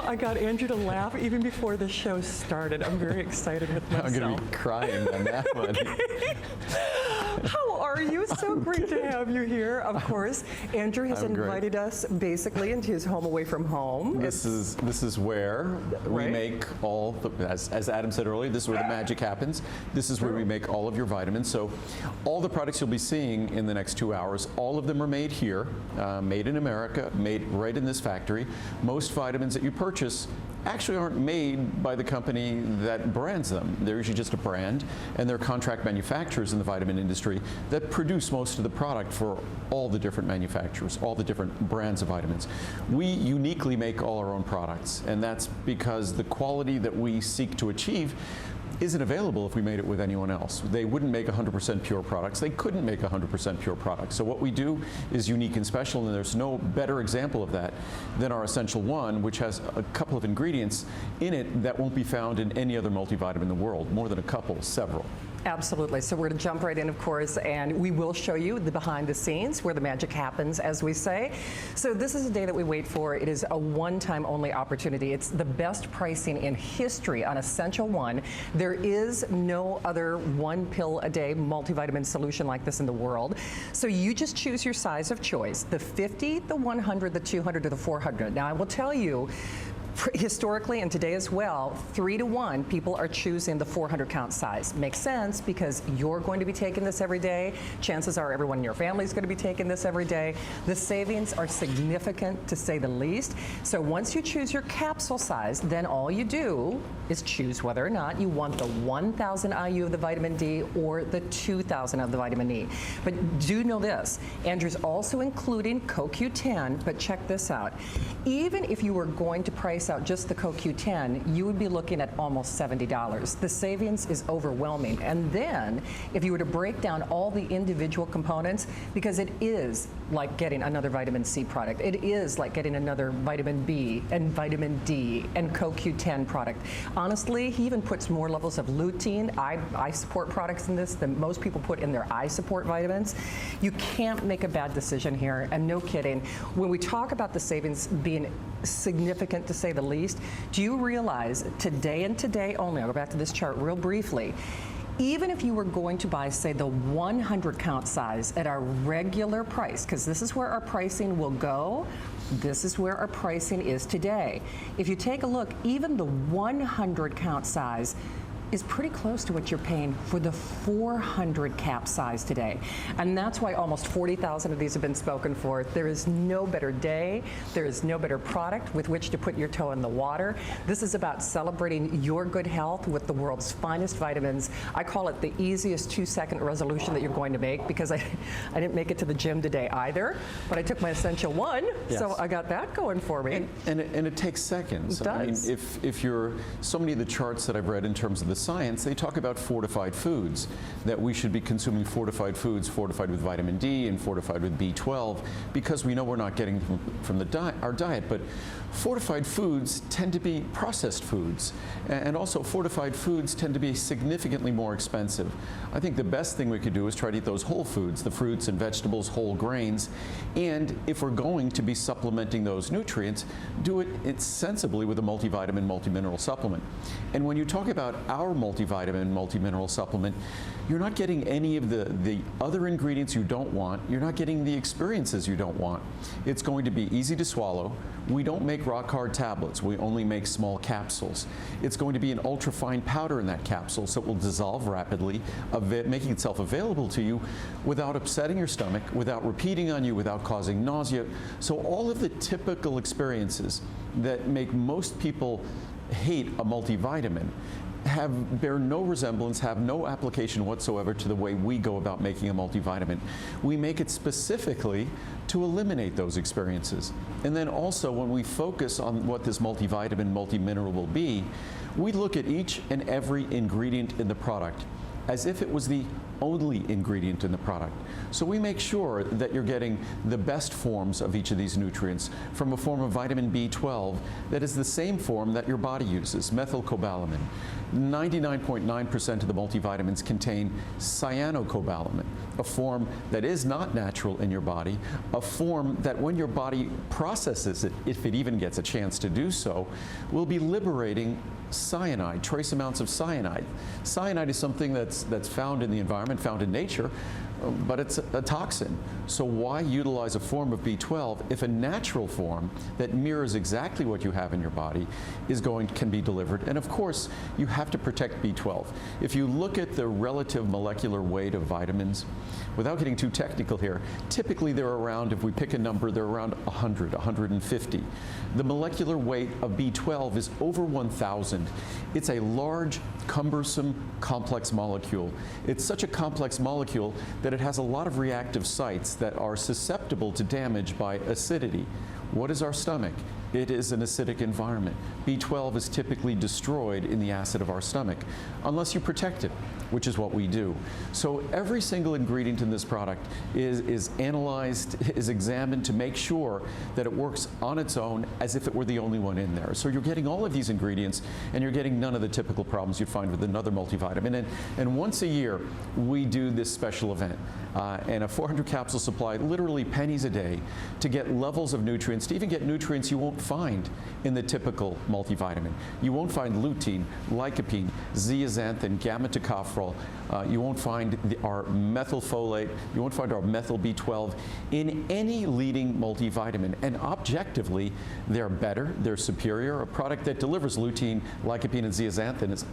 I got Andrew to laugh even before the show started. I'm very excited with myself. I'm going to be crying on that one. How are you? So great to have you here. Of course, Andrew has invited us basically into his home away from home. This is where we make all the, as Adam said earlier, this is where the magic happens. This is where we make all of your vitamins. So all the products you'll be seeing in the next 2 hours, all of them are made here, made in America, made right in this factory. Most vitamins that you purchase actually aren't made by the company that brands them. They're usually just a brand, and they're contract manufacturers in the vitamin industry that produce most of the product for all the different manufacturers, all the different brands of vitamins. We uniquely make all our own products, and that's because the quality that we seek to achieve isn't available if we made it with anyone else. They wouldn't make 100% pure products. They couldn't make 100% pure products. So what we do is unique and special, and there's no better example of that than our Essential One, which has a couple of ingredients in it that won't be found in any other multivitamin in the world. More than a couple, several. Absolutely. So we're going to jump right in, of course, and we will show you the behind the scenes where the magic happens, as we say. So this is a day that we wait for. It is a one-time only opportunity. It's the best pricing in history on Essential One. There is no other one pill a day multivitamin solution like this in the world. So you just choose your size of choice, the 50, the 100, the 200, or the 400. Now I will tell you, historically and today as well, 3 to 1, people are choosing the 400 count size. Makes sense because you're going to be taking this every day. Chances are everyone in your family is going to be taking this every day. The savings are significant, to say the least. So once you choose your capsule size, then all you do is choose whether or not you want the 1,000 IU of the vitamin D or the 2,000 of the vitamin E. But do know this, Andrew's also including CoQ10, but check this out. Even if you were going to price out just the CoQ10, you would be looking at almost $70. The savings is overwhelming. And then if you were to break down all the individual components, because it is like getting another vitamin C product, it is like getting another vitamin B and vitamin D and CoQ10 product. Honestly, he even puts more levels of lutein, eye support products in this than most people put in their eye support vitamins. You can't make a bad decision here, and no kidding. When we talk about the savings being significant, to say the least, do you realize today and today only, I'll go back to this chart real briefly, even if you were going to buy, say, the 100 count size at our regular price, because this is where our pricing will go, this is where our pricing is today. If you take a look, even the 100 count size is pretty close to what you're paying for the 400 cap size today. And that's why almost 40,000 of these have been spoken for. There is no better day, there is no better product with which to put your toe in the water. This is about celebrating your good health with the world's finest vitamins. I call it the easiest 2-second resolution that you're going to make, because I didn't make it to the gym today either, but I took my Essential One, so I got that going for me. And it takes seconds. It does. I mean, if you're, so many of the charts that I've read in terms of the science, they talk about fortified foods, that we should be consuming fortified foods, fortified with vitamin D and fortified with B12, because we know we're not getting them from our diet. But fortified foods tend to be processed foods, and also fortified foods tend to be significantly more expensive. I think the best thing we could do is try to eat those whole foods, the fruits and vegetables, whole grains, and if we're going to be supplementing those nutrients, do it sensibly with a multivitamin, multimineral supplement. And when you talk about our multivitamin, multimineral supplement, you're not getting any of the other ingredients you don't want. You're not getting the experiences you don't want. It's going to be easy to swallow. We don't make rock hard tablets. We only make small capsules. It's going to be an ultra fine powder in that capsule, so it will dissolve rapidly, making itself available to you without upsetting your stomach, without repeating on you, without causing nausea. So all of the typical experiences that make most people hate a multivitamin bear no resemblance, have no application whatsoever to the way we go about making a multivitamin. We make it specifically to eliminate those experiences. And then also, when we focus on what this multivitamin, multimineral will be, we look at each and every ingredient in the product as if it was the only ingredient in the product. So we make sure that you're getting the best forms of each of these nutrients from a form of vitamin B12 that is the same form that your body uses, methylcobalamin. 99.9% of the multivitamins contain cyanocobalamin, a form that is not natural in your body, a form that when your body processes it, if it even gets a chance to do so, will be liberating cyanide, trace amounts of cyanide. Cyanide is something that's found in the environment, found in nature, but it's a toxin. So why utilize a form of B12 if a natural form that mirrors exactly what you have in your body can be delivered? And of course, you have to protect B12. If you look at the relative molecular weight of vitamins, without getting too technical here, typically they're around, if we pick a number, they're around 100, 150. The molecular weight of B12 is over 1,000. It's a large, cumbersome, complex molecule. It's such a complex molecule that it has a lot of reactive sites that are susceptible to damage by acidity. What is our stomach? It is an acidic environment. B12 is typically destroyed in the acid of our stomach, unless you protect it, which is what we do. So every single ingredient in this product is analyzed, is examined to make sure that it works on its own as if it were the only one in there. So you're getting all of these ingredients, and you're getting none of the typical problems you'd find with another multivitamin. And once a year, we do this special event. And a 400 capsule supply, literally pennies a day, to get levels of nutrients, to even get nutrients you won't find in the typical multivitamin. You won't find lutein, lycopene, zeaxanthin, gamma-tocopherol. You won't find our methylfolate. You won't find our methyl B12 in any leading multivitamin. And objectively, they're better, they're superior. A product that delivers lutein, lycopene, and zeaxanthin is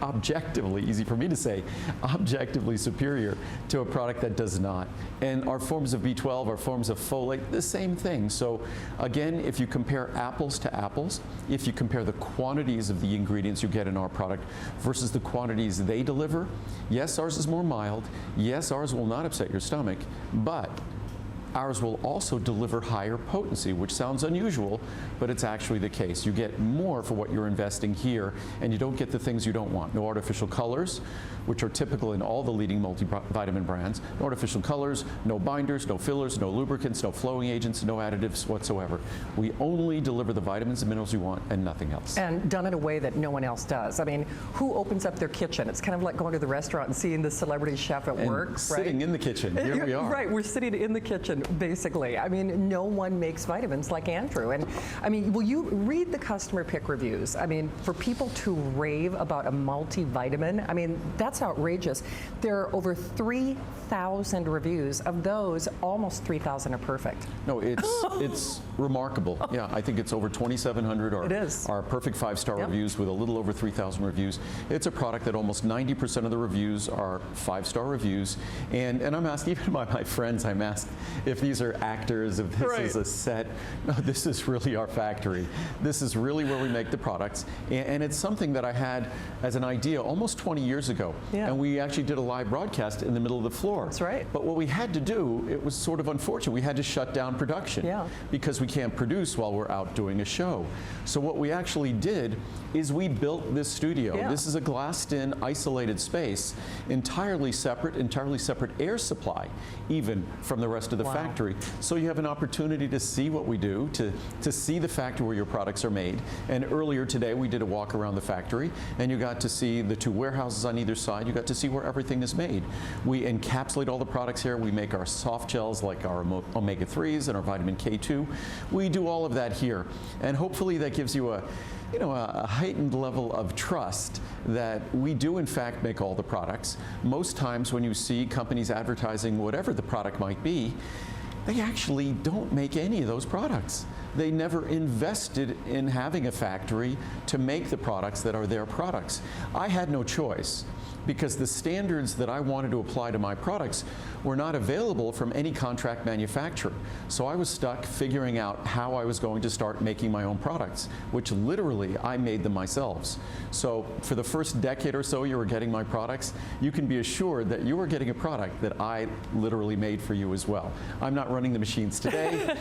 objectively, easy for me to say, objectively superior to a product that does not. And our forms of B12, our forms of folate, the same thing. So again, if you compare apples to apples, if you compare the quantities of the ingredients you get in our product versus the quantities they deliver, yes, ours is more mild, yes, ours will not upset your stomach, but ours will also deliver higher potency, which sounds unusual, but it's actually the case. You get more for what you're investing here, and you don't get the things you don't want. No artificial colors, which are typical in all the leading multivitamin brands. No artificial colors, no binders, no fillers, no lubricants, no flowing agents, no additives whatsoever. We only deliver the vitamins and minerals you want and nothing else. And done in a way that no one else does. I mean, who opens up their kitchen? It's kind of like going to the restaurant and seeing the celebrity chef at work, right? Sitting in the kitchen, here we are. Right, we're sitting in the kitchen, basically. I mean, no one makes vitamins like Andrew. And I mean, will you read the customer pick reviews? I mean, for people to rave about a multivitamin, I mean, that's outrageous. There are over 3,000 reviews. Of those, almost 3,000 are perfect. No, it's remarkable. Yeah, I think it's over 2,700 are perfect 5-star reviews with a little over 3,000 reviews. It's a product that almost 90% of the reviews are 5-star reviews. And I'm asked, even by my friends, I'm asked if these are actors, if this is a set. No, this is really our factory. This is really where we make the products. And it's something that I had as an idea almost 20 years ago. Yeah. And we actually did a live broadcast in the middle of the floor. That's right. But what we had to do, it was sort of unfortunate. We had to shut down production because we can't produce while we're out doing a show. So what we actually did is we built this studio. Yeah. This is a glassed-in, isolated space, entirely separate air supply, even from the rest of the factory. So you have an opportunity to see what we do, to see the factory where your products are made. And earlier today, we did a walk around the factory, and you got to see the 2 warehouses on either side. You got to see where everything is made. We encapsulate all the products here. We make our soft gels like our omega-3s and our vitamin K2. We do all of that here. And hopefully that gives you a heightened level of trust that we do in fact make all the products. Most times when you see companies advertising whatever the product might be, they actually don't make any of those products. They never invested in having a factory to make the products that are their products. I had no choice, because the standards that I wanted to apply to my products were not available from any contract manufacturer. So I was stuck figuring out how I was going to start making my own products, which literally I made them myself. So for the first decade or so you were getting my products, you can be assured that you were getting a product that I literally made for you as well. I'm not running the machines today.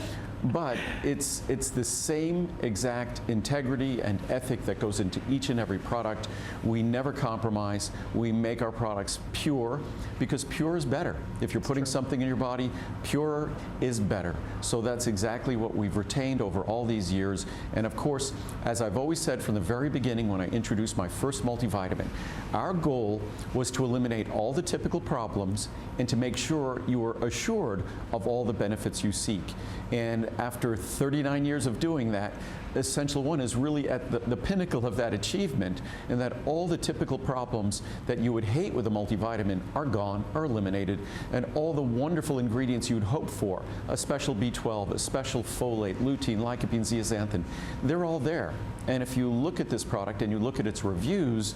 But it's the same exact integrity and ethic that goes into each and every product. We never compromise. We make our products pure because pure is better. If you're putting something in your body, pure is better. So that's exactly what we've retained over all these years. And of course, as I've always said from the very beginning when I introduced my first multivitamin, our goal was to eliminate all the typical problems and to make sure you were assured of all the benefits you seek. And after 39 years of doing that, Essential One is really at the pinnacle of that achievement, in that all the typical problems that you would hate with a multivitamin are gone, are eliminated, and all the wonderful ingredients you'd hope for, a special B12, a special folate, lutein, lycopene, zeaxanthin, they're all there. And if you look at this product and you look at its reviews,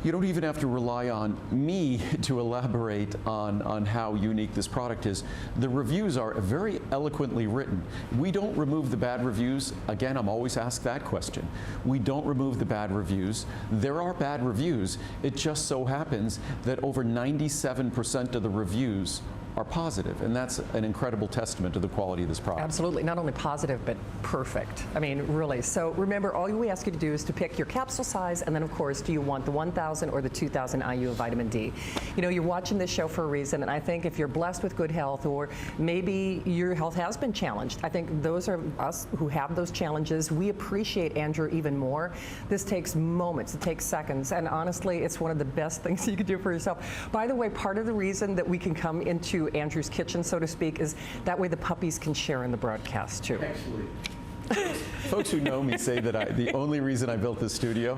you don't even have to rely on me to elaborate on how unique this product is. The reviews are very eloquently written. We don't remove the bad reviews. Again, I'm always asked that question. We don't remove the bad reviews. There are bad reviews. It just so happens that over 97% of the reviews are positive, and that's an incredible testament to the quality of this product. Absolutely, not only positive, but perfect. I mean, really. So remember, all we ask you to do is to pick your capsule size, and then of course, do you want the 1,000 or the 2,000 IU of vitamin D? You know, you're watching this show for a reason, and I think if you're blessed with good health, or maybe your health has been challenged, I think those are us who have those challenges. We appreciate Andrew even more. This takes moments, it takes seconds, and honestly, it's one of the best things you can do for yourself. By the way, part of the reason that we can come into Andrew's kitchen, so to speak, is that way the puppies can share in the broadcast too. Actually, folks who know me say that the only reason I built this studio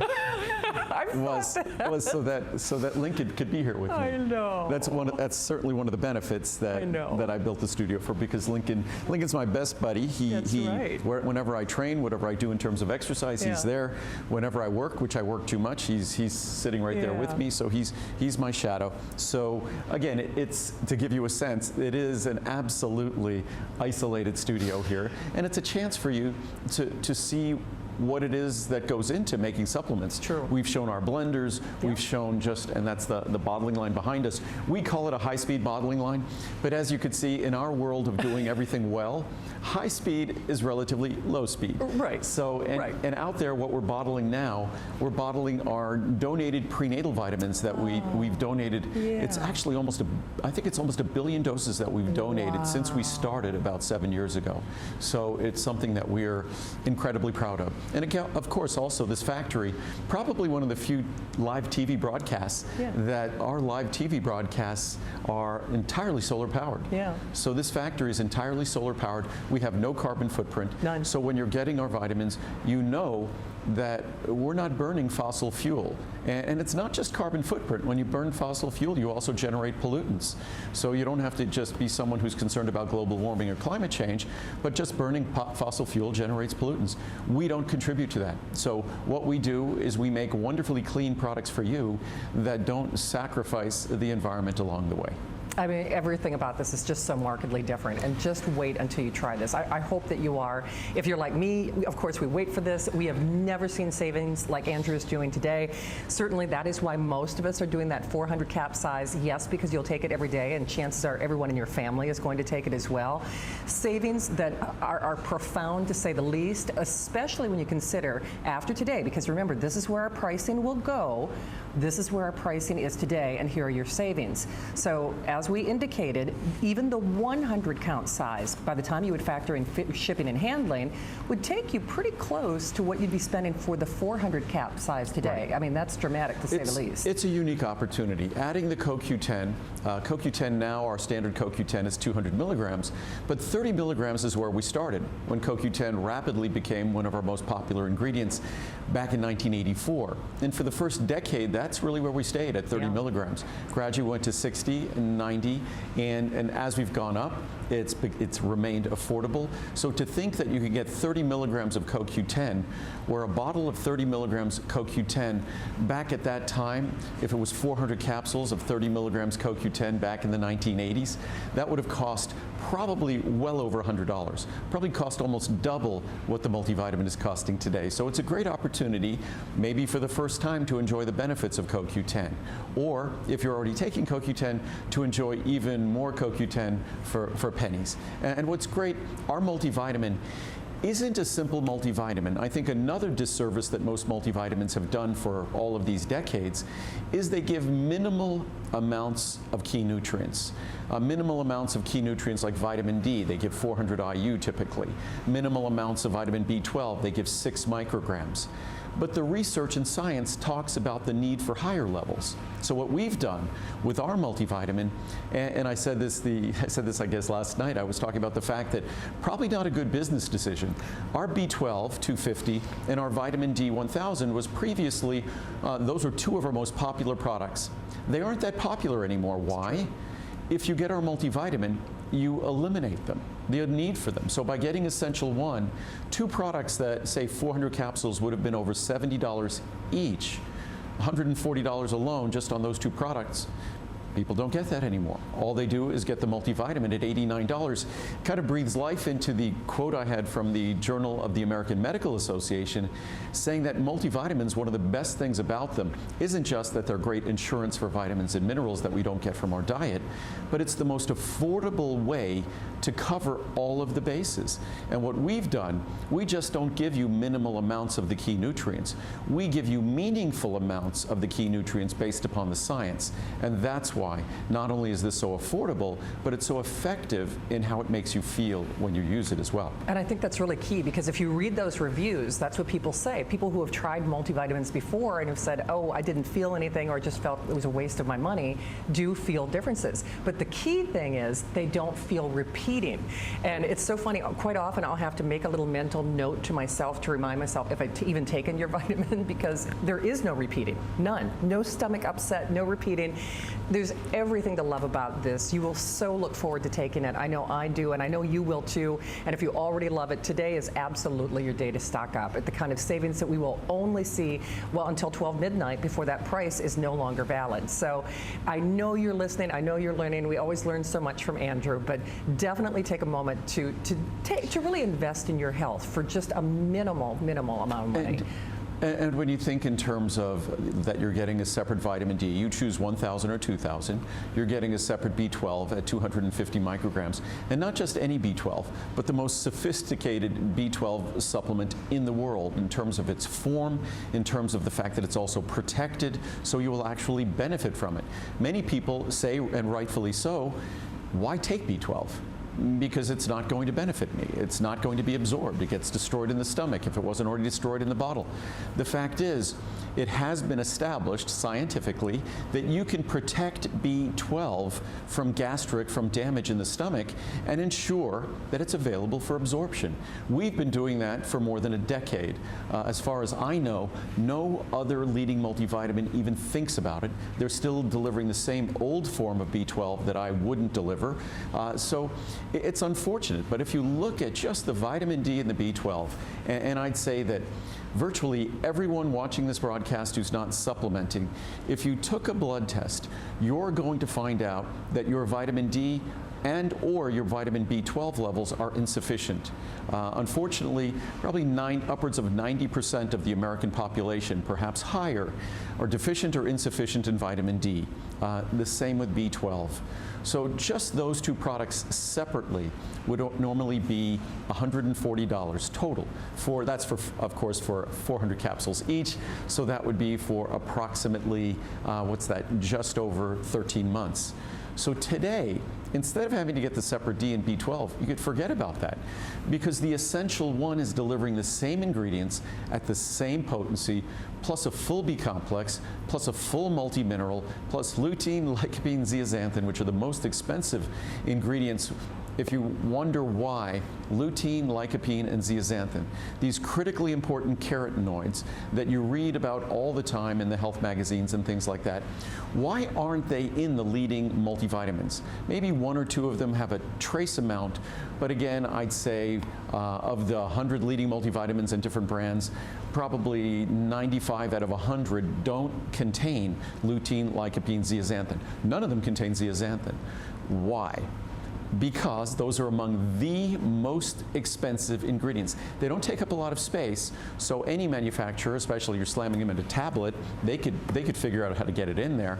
was so that Lincoln could be here with me. I know. That's certainly one of the benefits that I built the studio for, because Lincoln's my best buddy. Whenever I train, whatever I do in terms of exercise, he's there. Whenever I work, which I work too much, he's sitting right there with me. So he's my shadow. So again, it's to give you a sense, it is an absolutely isolated studio here, and it's a chance for you to see what it is that goes into making supplements. True. We've shown our blenders, we've shown and that's the bottling line behind us. We call it a high-speed bottling line, but as you could see, in our world of doing everything well, high speed is relatively low speed. Right. So, and out there, what we're bottling now, we're bottling our donated prenatal vitamins that we've donated. It's actually I think it's almost 1 billion doses that we've donated since we started about 7 years ago. So it's something that we're incredibly proud of. And again, of course, also this factory, probably one of the few live TV broadcasts that our live TV broadcasts are entirely solar powered. Yeah. So this factory is entirely solar powered. We have no carbon footprint. None. So when you're getting our vitamins, you know that we're not burning fossil fuel. And it's not just carbon footprint. When you burn fossil fuel, you also generate pollutants. So you don't have to just be someone who's concerned about global warming or climate change, but just burning fossil fuel generates pollutants. We don't contribute to that. So what we do is we make wonderfully clean products for you that don't sacrifice the environment along the way. I mean, everything about this is just so markedly different, and just wait until you try this. I hope that you are. If you're like me, of course, we wait for this. We have never seen savings like Andrew is doing today. Certainly, that is why most of us are doing that 400 cap size. Yes, because you'll take it every day, and chances are everyone in your family is going to take it as well. Savings that are profound, to say the least, especially when you consider after today, because remember, this is where our pricing will go. This is where our pricing is today, and here are your savings. So as we indicated, even the 100 count size, by the time you would factor in shipping and handling, would take you pretty close to what you'd be spending for the 400 cap size today. Right. I mean, that's dramatic, to say the least. It's a unique opportunity. Adding the CoQ10, CoQ10 now, our standard CoQ10 is 200 milligrams, but 30 milligrams is where we started when CoQ10 rapidly became one of our most popular ingredients back in 1984. And for the first decade, that's really where we stayed, at 30 milligrams. Gradually went to 60 and 90, and as we've gone up, it's remained affordable. So to think that you could get 30 milligrams of CoQ10, where a bottle of 30 milligrams CoQ10, back at that time, if it was 400 capsules of 30 milligrams CoQ10, CoQ10 back in the 1980s, that would have cost probably well over $100. Probably cost almost double what the multivitamin is costing today. So it's a great opportunity, maybe for the first time, to enjoy the benefits of CoQ10. Or if you're already taking CoQ10, to enjoy even more CoQ10 for pennies. And what's great, our multivitamin isn't a simple multivitamin. I think another disservice that most multivitamins have done for all of these decades is they give minimal amounts of key nutrients. Minimal amounts of key nutrients like vitamin D, they give 400 IU typically. Minimal amounts of vitamin B12, they give 6 micrograms. But the research and science talks about the need for higher levels. So what we've done with our multivitamin, and I said this I guess last night, I was talking about the fact that probably not a good business decision. Our B12 250 and our vitamin D1000 was previously, those were 2 of our most popular products. They aren't that popular anymore. Why? If you get our multivitamin, you eliminate them, the need for them. So by getting Essential1, 2 products that, say, 400 capsules would have been over $70 each, $140 alone just on those 2 products. People don't get that anymore. All they do is get the multivitamin at $89. Kind of breathes life into the quote I had from the Journal of the American Medical Association, saying that multivitamins, one of the best things about them isn't just that they're great insurance for vitamins and minerals that we don't get from our diet, but it's the most affordable way to cover all of the bases. And what we've done, we just don't give you minimal amounts of the key nutrients. We give you meaningful amounts of the key nutrients based upon the science. And that's why not only is this so affordable, but it's so effective in how it makes you feel when you use it as well. And I think that's really key, because if you read those reviews, that's what people say. People who have tried multivitamins before and have said, oh, I didn't feel anything, or just felt it was a waste of my money, do feel differences. But the key thing is they don't feel repeating. And it's so funny, quite often I'll have to make a little mental note to myself to remind myself if I've even taken your vitamin, because there is no repeating, none. No stomach upset, no repeating. There's everything to love about this. You will so look forward to taking it. I know I do, and I know you will too. And if you already love it, today is absolutely your day to stock up at the kind of savings that we will only see, well, until 12 midnight before that price is no longer valid. So I know you're listening. I know you're learning. We always learn so much from Andrew, but definitely take a moment to really invest in your health for just a minimal amount of money. And when you think in terms of that you're getting a separate vitamin D, you choose 1,000 or 2,000, you're getting a separate B12 at 250 micrograms. And not just any B12, but the most sophisticated B12 supplement in the world in terms of its form, in terms of the fact that it's also protected, so you will actually benefit from it. Many people say, and rightfully so, why take B12? Because it's not going to benefit me. It's not going to be absorbed. It gets destroyed in the stomach if it wasn't already destroyed in the bottle. The fact is, it has been established scientifically that you can protect B12 from damage in the stomach and ensure that it's available for absorption. We've been doing that for more than a decade. As far as I know, no other leading multivitamin even thinks about it. They're still delivering the same old form of B12 that I wouldn't deliver. So it's unfortunate, but if you look at just the vitamin D and the B12, and I'd say that virtually everyone watching this broadcast who's not supplementing, if you took a blood test, you're going to find out that your vitamin D and or your vitamin B12 levels are insufficient. Unfortunately, probably upwards of 90% of the American population, perhaps higher, are deficient or insufficient in vitamin D. The same with B12. So just those 2 products separately would normally be $140 total. That's for, of course, for 400 capsules each. So that would be for approximately, just over 13 months. So today, instead of having to get the separate D and B12, you could forget about that, because the Essential1 is delivering the same ingredients at the same potency, plus a full B complex, plus a full multi-mineral, plus lutein, lycopene, zeaxanthin, which are the most expensive ingredients if you wonder why lutein, lycopene, and zeaxanthin, these critically important carotenoids that you read about all the time in the health magazines and things like that, why aren't they in the leading multivitamins? Maybe one or two of them have a trace amount, but again, I'd say of the 100 leading multivitamins and different brands, probably 95 out of 100 don't contain lutein, lycopene, zeaxanthin. None of them contain zeaxanthin. Why? Because those are among the most expensive ingredients. They don't take up a lot of space, so any manufacturer, especially you're slamming them in a tablet, they could figure out how to get it in there.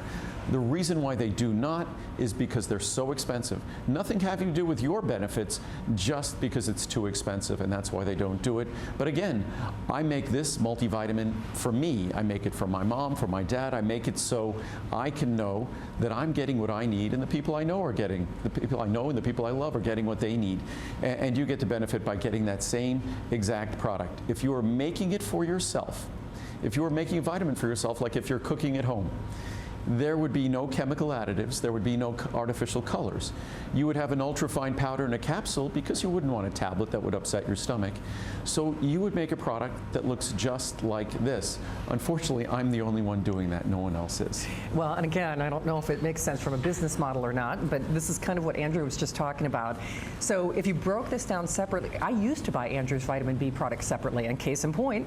The reason why they do not is because they're so expensive. Nothing having to do with your benefits, just because it's too expensive, and that's why they don't do it. But again, I make this multivitamin for me. I make it for my mom, for my dad. I make it so I can know that I'm getting what I need, and the people I know are getting, the people I know and the people I love are getting what they need. And you get to benefit by getting that same exact product. If you are making it for yourself, if you are making a vitamin for yourself, like if you're cooking at home, there would be no chemical additives, there would be no artificial colors. You would have an ultrafine powder in a capsule because you wouldn't want a tablet that would upset your stomach. So you would make a product that looks just like this. Unfortunately, I'm the only one doing that, no one else is. Well, and again, I don't know if it makes sense from a business model or not, but this is kind of what Andrew was just talking about. So if you broke this down separately, I used to buy Andrew's vitamin B product separately, and case in point,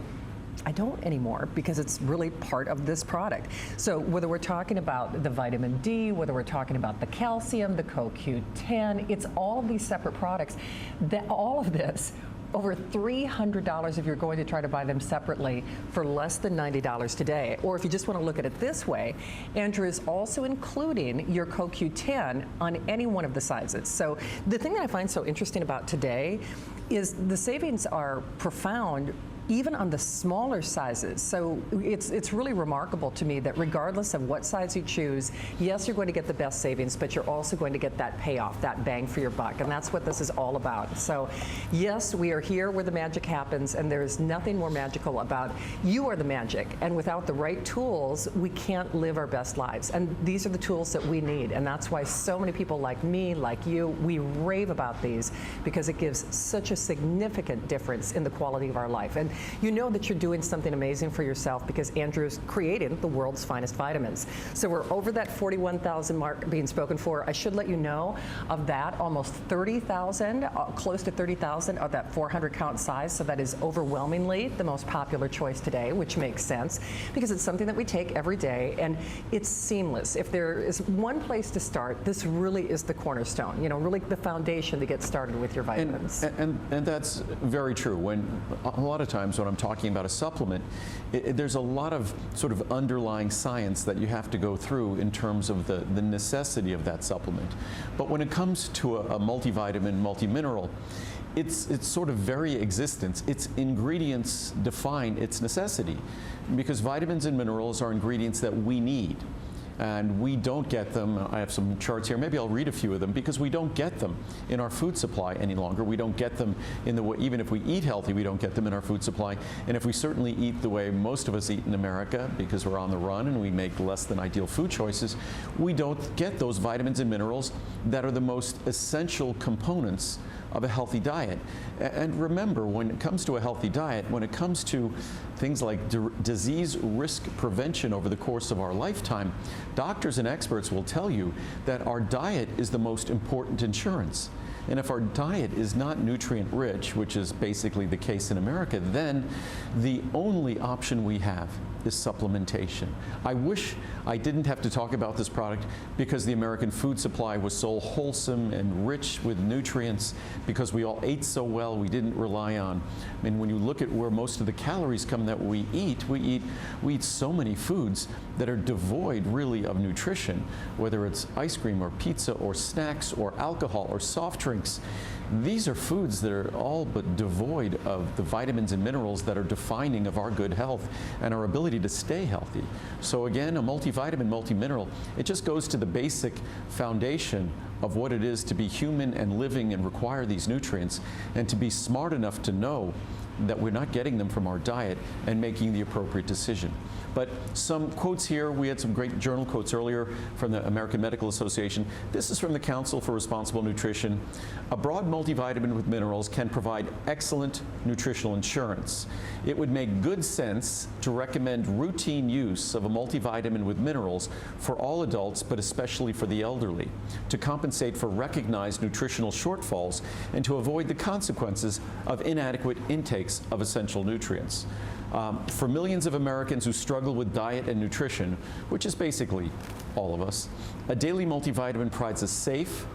I don't anymore because it's really part of this product. So whether we're talking about the vitamin D, whether we're talking about the calcium, the CoQ10, it's all of these separate products. All of this, over $300 if you're going to try to buy them separately for less than $90 today. Or if you just want to look at it this way, Andrew is also including your CoQ10 on any one of the sizes. So the thing that I find so interesting about today is the savings are profound even on the smaller sizes. So it's really remarkable to me that regardless of what size you choose, yes, you're going to get the best savings, but you're also going to get that payoff, that bang for your buck, and that's what this is all about. So yes, we are here where the magic happens, and there is nothing more magical about you are the magic, and without the right tools, we can't live our best lives. And these are the tools that we need, and that's why so many people like me, like you, we rave about these because it gives such a significant difference in the quality of our life. And you know that you're doing something amazing for yourself because Andrew's created the world's finest vitamins. So we're over that 41,000 mark being spoken for. I should let you know of that, almost 30,000, close to 30,000 of that 400 count size. So that is overwhelmingly the most popular choice today, which makes sense because it's something that we take every day and it's seamless. If there is one place to start, this really is the cornerstone, you know, really the foundation to get started with your vitamins. And that's very true. When a lot of times when I'm talking about a supplement, there's a lot of sort of underlying science that you have to go through in terms of the necessity of that supplement. But when it comes to a multivitamin, multimineral, its sort of very existence, its ingredients define its necessity, because vitamins and minerals are ingredients that we need. And we don't get them. I have some charts here. Maybe I'll read a few of them because we don't get them in our food supply any longer. We don't get them in the way, even if we eat healthy, we don't get them in our food supply. And if we certainly eat the way most of us eat in America because we're on the run and we make less than ideal food choices, we don't get those vitamins and minerals that are the most essential components of a healthy diet. And remember, when it comes to a healthy diet, when it comes to things like disease risk prevention over the course of our lifetime, doctors and experts will tell you that our diet is the most important insurance. And if our diet is not nutrient rich, which is basically the case in America, then the only option we have is supplementation. I wish I didn't have to talk about this product because the American food supply was so wholesome and rich with nutrients, because we all ate so well, we didn't rely on. I mean, when you look at where most of the calories come that we eat so many foods that are devoid really of nutrition, whether it's ice cream or pizza or snacks or alcohol or soft drinks. These are foods that are all but devoid of the vitamins and minerals that are defining of our good health and our ability to stay healthy. So again, a multivitamin, multimineral, it just goes to the basic foundation of what it is to be human and living and require these nutrients, and to be smart enough to know that we're not getting them from our diet and making the appropriate decision. But some quotes here. We had some great journal quotes earlier from the American Medical Association. This is from the Council for Responsible Nutrition. A broad multivitamin with minerals can provide excellent nutritional insurance. It would make good sense to recommend routine use of a multivitamin with minerals for all adults, but especially for the elderly, to compensate for recognized nutritional shortfalls and to avoid the consequences of inadequate intakes of essential nutrients. For millions of Americans who struggle with diet and nutrition, which is basically all of us, a daily multivitamin provides a safe,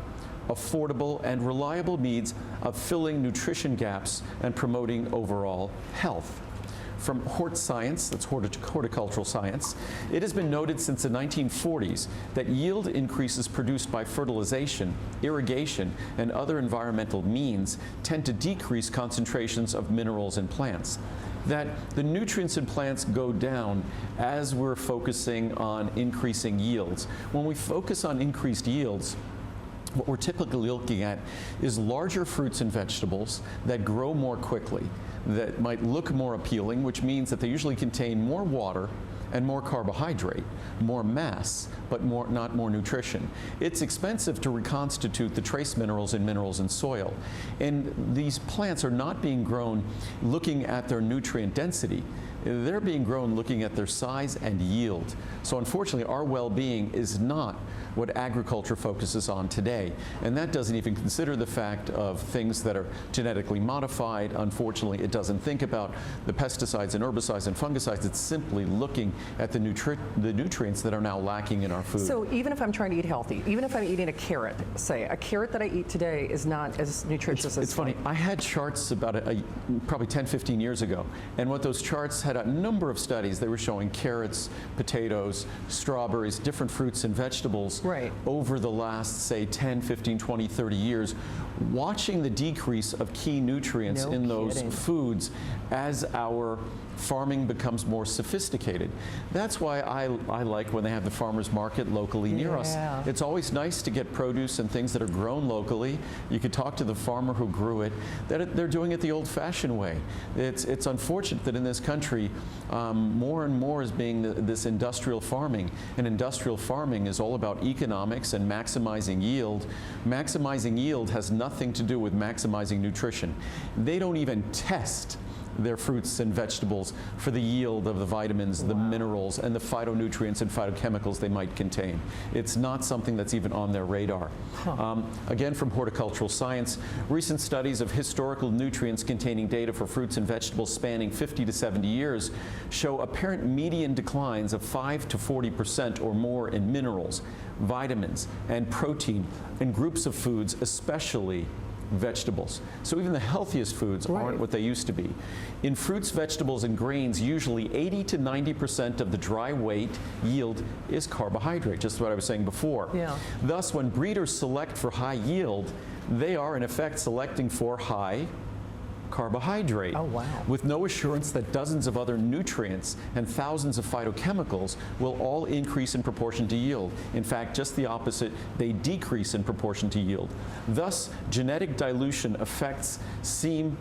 affordable, and reliable means of filling nutrition gaps and promoting overall health. From Hort Science, that's horticultural science, it has been noted since the 1940s that yield increases produced by fertilization, irrigation, and other environmental means tend to decrease concentrations of minerals in plants. That the nutrients in plants go down as we're focusing on increasing yields. When we focus on increased yields, what we're typically looking at is larger fruits and vegetables that grow more quickly, that might look more appealing, which means that they usually contain more water and more carbohydrate, more mass, but not more nutrition. It's expensive to reconstitute the trace minerals in soil. And these plants are not being grown looking at their nutrient density. They're being grown looking at their size and yield. So unfortunately, our well-being is not what agriculture focuses on today. And that doesn't even consider the fact of things that are genetically modified. Unfortunately, it doesn't think about the pesticides and herbicides and fungicides. It's simply looking at the nutrients that are now lacking in our food. So even if I'm trying to eat healthy, even if I'm eating a carrot, say, a carrot that I eat today is not as nutritious as it's funny. I had charts about probably 10, 15 years ago, and what those charts had a number of studies. They were showing carrots, potatoes, strawberries, different fruits and vegetables over the last, say, 10, 15, 20, 30 years, watching the decrease of key nutrients in those foods as our farming becomes more sophisticated. That's why I like when they have the farmers market locally near us. It's always nice to get produce and things that are grown locally. You could talk to the farmer who grew it. They're doing it the old-fashioned way. It's unfortunate that in this country, more and more is being this industrial farming. And industrial farming is all about economics and maximizing yield. Maximizing yield has nothing to do with maximizing nutrition. They don't even test their fruits and vegetables for the yield of the vitamins, the minerals, and the phytonutrients and phytochemicals they might contain. It's not something that's even on their radar. Again, from horticultural science, recent studies of historical nutrients containing data for fruits and vegetables spanning 50 to 70 years show apparent median declines of 5 to 40% or more in minerals, vitamins, and protein in groups of foods, especially vegetables. So even the healthiest foods aren't what they used to be. In fruits, vegetables, and grains, usually 80 to 90% of the dry weight yield is carbohydrate, just what I was saying before. Thus, when breeders select for high yield, they are in effect selecting for high carbohydrate, with no assurance that dozens of other nutrients and thousands of phytochemicals will all increase in proportion to yield. In fact, just the opposite, they decrease in proportion to yield. Thus, genetic dilution effects seem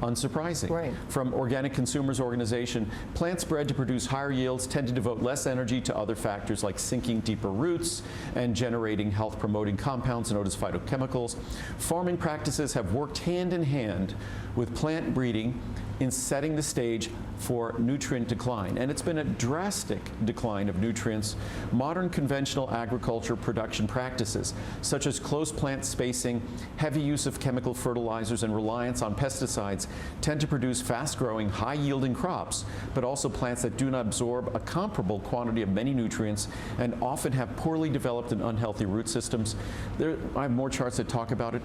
unsurprising. From Organic Consumers Organization, plants bred to produce higher yields tend to devote less energy to other factors like sinking deeper roots and generating health-promoting compounds known as phytochemicals. Farming practices have worked hand in hand with plant breeding in setting the stage for nutrient decline. And it's been a drastic decline of nutrients. Modern conventional agriculture production practices, such as close plant spacing, heavy use of chemical fertilizers, and reliance on pesticides, tend to produce fast-growing, high-yielding crops, but also plants that do not absorb a comparable quantity of many nutrients and often have poorly developed and unhealthy root systems. I have more charts that talk about it.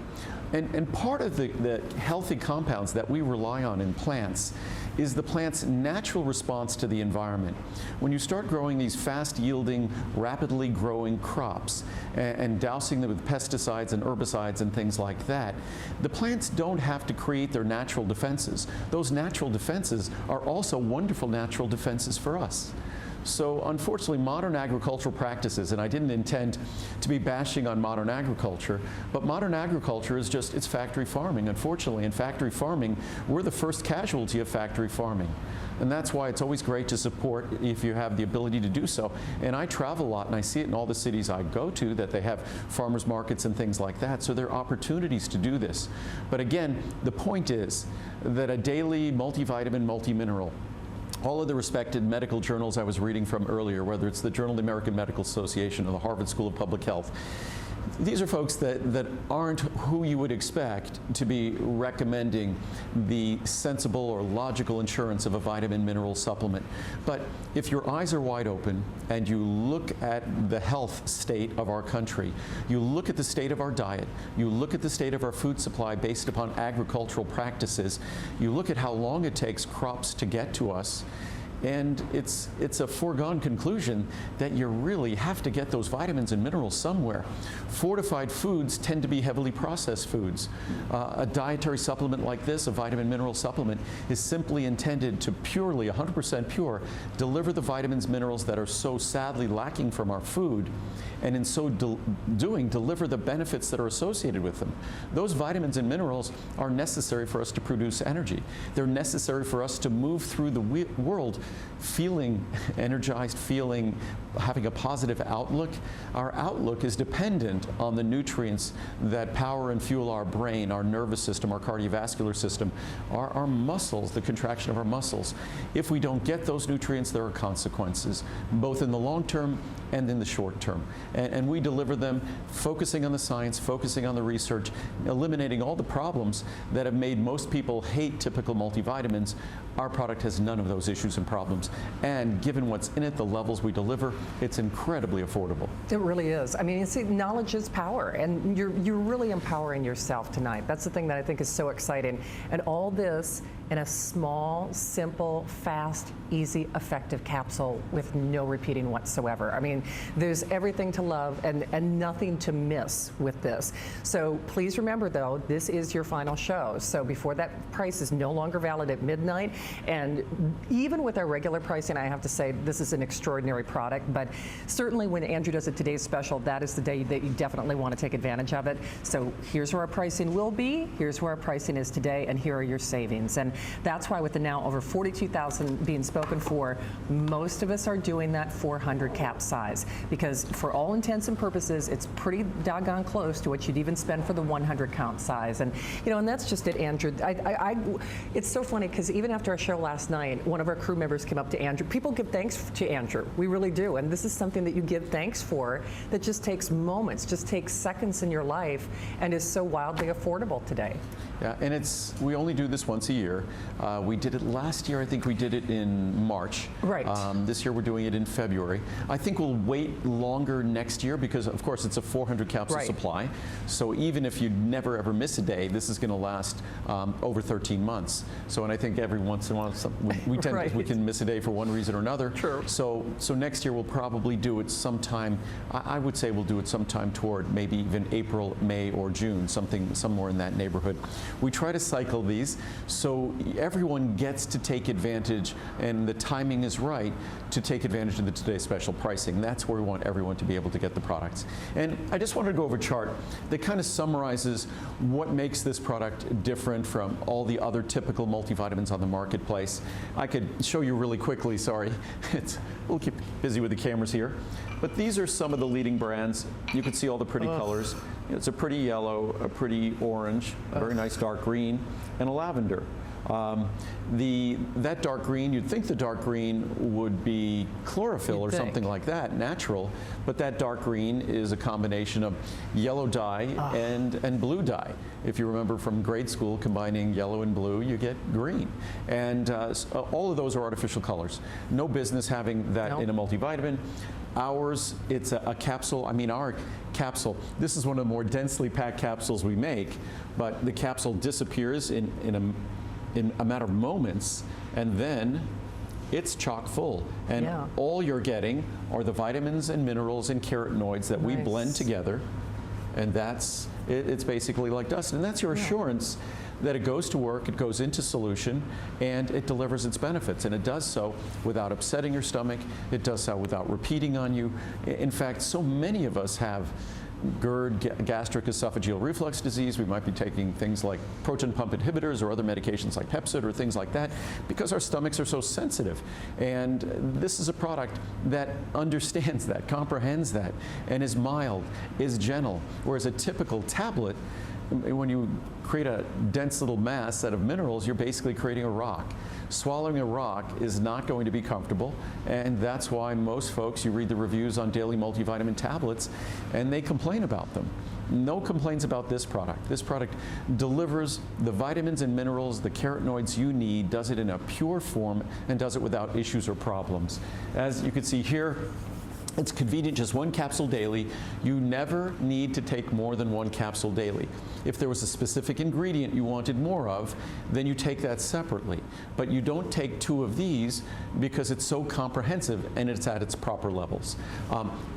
And part of the healthy compounds that we rely on in plants is the plant's natural response to the environment. When you start growing these fast-yielding, rapidly growing crops and dousing them with pesticides and herbicides and things like that, the plants don't have to create their natural defenses. Those natural defenses are also wonderful natural defenses for us. So unfortunately, modern agricultural practices, and I didn't intend to be bashing on modern agriculture, but modern agriculture is just, it's factory farming. Unfortunately, in factory farming, we're the first casualty of factory farming. And that's why it's always great to support if you have the ability to do so. And I travel a lot, and I see it in all the cities I go to that they have farmers markets and things like that. So there are opportunities to do this. But again, the point is that a daily multivitamin, multimineral, all of the respected medical journals I was reading from earlier, whether it's the Journal of the American Medical Association or the Harvard School of Public Health, these are folks that aren't who you would expect to be recommending the sensible or logical insurance of a vitamin mineral supplement. But if your eyes are wide open and you look at the health state of our country, you look at the state of our diet, you look at the state of our food supply based upon agricultural practices, you look at how long it takes crops to get to us, and it's a foregone conclusion that you really have to get those vitamins and minerals somewhere. Fortified foods tend to be heavily processed foods. A dietary supplement like this, a vitamin mineral supplement, is simply intended to purely, 100% pure, deliver the vitamins, minerals that are so sadly lacking from our food, and in so doing, deliver the benefits that are associated with them. Those vitamins and minerals are necessary for us to produce energy. They're necessary for us to move through the world feeling energized, having a positive outlook. Our outlook is dependent on the nutrients that power and fuel our brain, our nervous system, our cardiovascular system, our muscles, the contraction of our muscles. If we don't get those nutrients, there are consequences, both in the long term and in the short term. And we deliver them focusing on the science, focusing on the research, eliminating all the problems that have made most people hate typical multivitamins. Our product has none of those issues and problems. And given what's in it, the levels we deliver, it's incredibly affordable. It really is. I mean, you see, knowledge is power, and you're really empowering yourself tonight. That's the thing that I think is so exciting. And all this in a small, simple, fast, easy, effective capsule with no repeating whatsoever. I mean, there's everything to love and nothing to miss with this. So please remember, though, this is your final show. So before that price is no longer valid at midnight. And even with our regular pricing, I have to say this is an extraordinary product. But certainly when Andrew does a today's special, that is the day that you definitely want to take advantage of it. So here's where our pricing will be. Here's where our pricing is today. And here are your savings. And that's why with the now over 42,000 being spoken for, most of us are doing that 400 cap size, because for all intents and purposes, it's pretty doggone close to what you'd even spend for the 100 count size. And you know, and that's just it, Andrew. It's so funny because even after our show last night, one of our crew members came up to Andrew. People give thanks to Andrew. We really do. And this is something that you give thanks for that just takes moments, just takes seconds in your life, and is so wildly affordable today. Yeah, and we only do this once a year. We did it last year. I think we did it in March. Right. This year we're doing it in February. I think we'll wait longer next year because, of course, it's a 400 capsule supply. So even if you never ever miss a day, this is going to last over 13 months. So, and I think every once in a while we tend to, we can miss a day for one reason or another. True. So next year we'll probably do it sometime. I would say we'll do it sometime toward maybe even April, May, or June, somewhere in that neighborhood. We try to cycle these so everyone gets to take advantage, and the timing is right to take advantage of the today's special pricing. That's where we want everyone to be able to get the products. And I just wanted to go over a chart that kind of summarizes what makes this product different from all the other typical multivitamins on the marketplace. I could show you really quickly, sorry. We'll keep busy with the cameras here. But these are some of the leading brands. You can see all the pretty colors. It's a pretty yellow, a pretty orange, a very nice dark green, and a lavender. That dark green, you'd think the dark green would be chlorophyll or something like that, natural, but that dark green is a combination of yellow dye and blue dye. If you remember from grade school, combining yellow and blue, you get green. And all of those are artificial colors. No business having that in a multivitamin. Ours, it's a capsule. I mean, our capsule, this is one of the more densely packed capsules we make, but the capsule disappears in a matter of moments, and then it's chock full. And all you're getting are the vitamins and minerals and carotenoids that we blend together, and that's It's basically like dust, and that's your assurance that it goes to work, it goes into solution, and it delivers its benefits. And it does so without upsetting your stomach. It does so without repeating on you. In fact, so many of us have GERD, gastric esophageal reflux disease. We might be taking things like proton pump inhibitors or other medications like Pepcid or things like that because our stomachs are so sensitive. And this is a product that understands that, comprehends that, and is mild, is gentle, whereas a typical tablet, when you create a dense little mass out of minerals, you're basically creating a rock. Swallowing a rock is not going to be comfortable, and that's why most folks, you read the reviews on daily multivitamin tablets, and they complain about them. No complaints about this product. This product delivers the vitamins and minerals, the carotenoids you need, does it in a pure form, and does it without issues or problems. As you can see here, it's convenient, just one capsule daily. You never need to take more than one capsule daily. If there was a specific ingredient you wanted more of, then you take that separately. But you don't take 2 of these because it's so comprehensive and it's at its proper levels.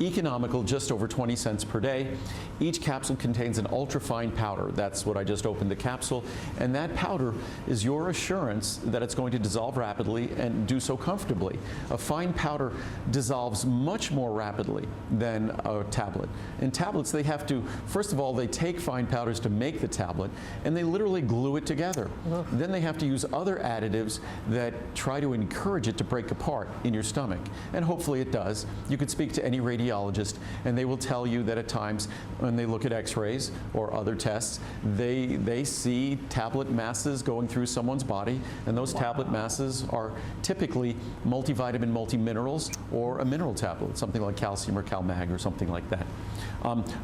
Economical, just over 20 cents per day. Each capsule contains an ultrafine powder. That's what I just opened the capsule. And that powder is your assurance that it's going to dissolve rapidly and do so comfortably. A fine powder dissolves much more rapidly than a tablet. In tablets, they have to, first of all, they take fine powders to make the tablet, and they literally glue it together. Then they have to use other additives that try to encourage it to break apart in your stomach, and hopefully it does. You could speak to any radiologist, and they will tell you that at times, when they look at x-rays or other tests, they see tablet masses going through someone's body, and those tablet masses are typically multivitamin, multiminerals, or a mineral tablet, something like calcium or CalMag or something like that.